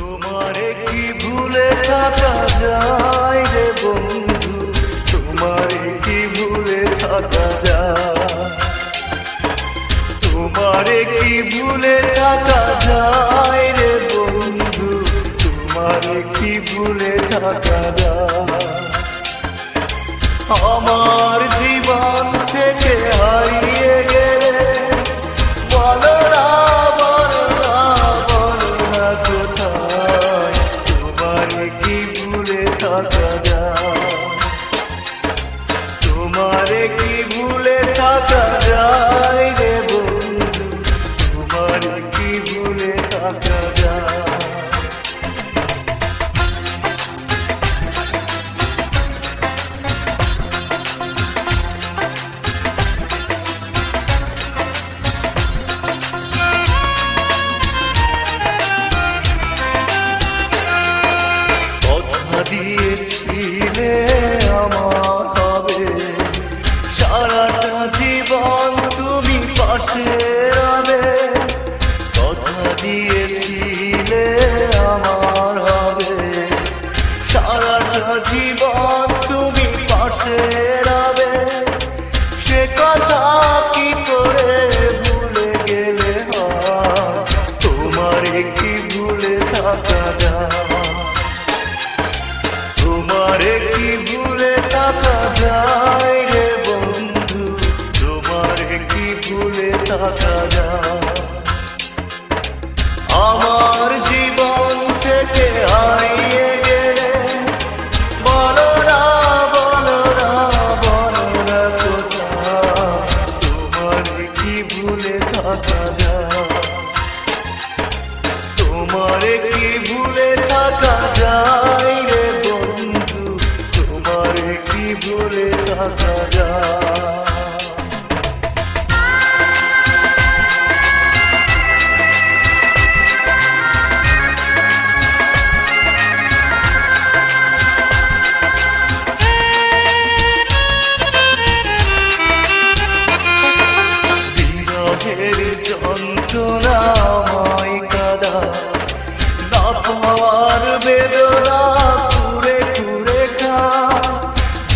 তোমারে কি ভুলে থাকা যায় রে বন্ধু, তোমারে কি ভুলে থাকা যায়, তোমারে কি ভুলে থাকা যায় রে বন্ধু, তোমারে কি ভুলে থাকা যায়। আমার জীবন থেকে হারিয়ে গেলে বলো না, বলো না, বলো না কোথায়, তোমারে কি ভুলে থাকা যায়, তোমারে কি ভুলে থাকা যায় রে বন্ধু, তোমারে কি ভুলে থাকা যায়। দিয়েছিলে আমার হবে সারাটা জীবন তুমি পাশে রবে, কথা দিয়েছিলে আমার হবে সারাটা জীবন তুমি পাশে রবে, সে কথা কি করে ভুলে গেলে হয়, তোমারে কি ভুলে থাকা যায়, তোমারে কি ভুলে থাকা যায় রে বন্ধু, তোমারে কি ভুলে থাকা যায়। আমার জীবন থেকে হারিয়ে গেলে বলো না, বলো না, বলো না কোথায়, তোমারে কি ভুলে থাকা যায়, তোমারে কি ভুলে থাকা যায় রে বন্ধু, তোমারে কি ভুলে থাকা যায়। বিরহের যন্ত্রণাময় কাদা না পাওয়ার বেদনা কুরে কুরে খা,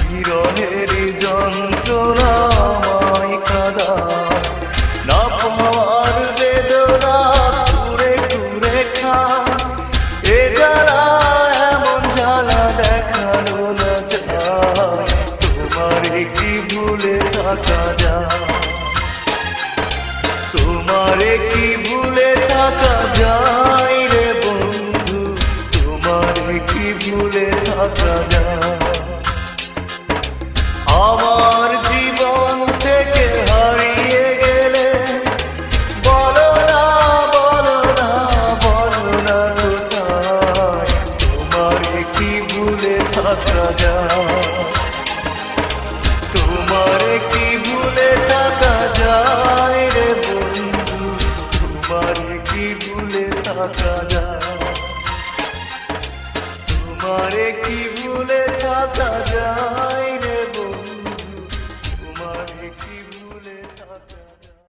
বিরহের যন্ত্রণাময় কাদা না পাওয়ার বেদনা কুরে কুরে খা, এ জ্বালা এমন জ্বালা দেখানো না যায়, তোমারে কি ভুলে থাকা যায়, তোমারে কি ভুলে থাকা যায় রে বন্ধু, তোমারে কি ভুলে থাকা যায়। আমার জীবন থেকে হারিয়ে গেলে বলো না, বলো না, বলো না কোথায়, তোমারে কি ভুলে থাকা যায়, তোমারে কি ভুলে থাকা যায় রে বন্ধু, তোমারে কি ভুলে থাকা যায়, তোমারে কি ভুলে থাকা যায় রে